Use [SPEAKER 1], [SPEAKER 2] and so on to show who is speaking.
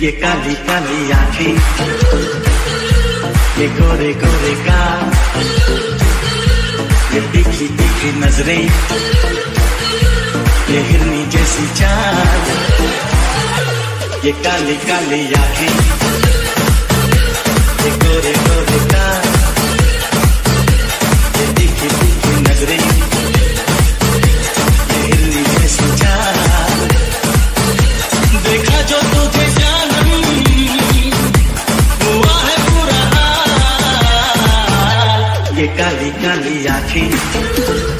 [SPEAKER 1] ये काली काली आँखें, ये गोरे गोरे गाल, ये तीखी तीखी नजरें, ये हिरनी जैसी चाल, ये काली काली आँखें, ये गोरे गोरे गाल, ये तीखी तीखी नजरें, ये हिरनी जैसी चाल। देखा जो तुझे जानम हुआ है पूरा हाल, ये काली काली आँखें।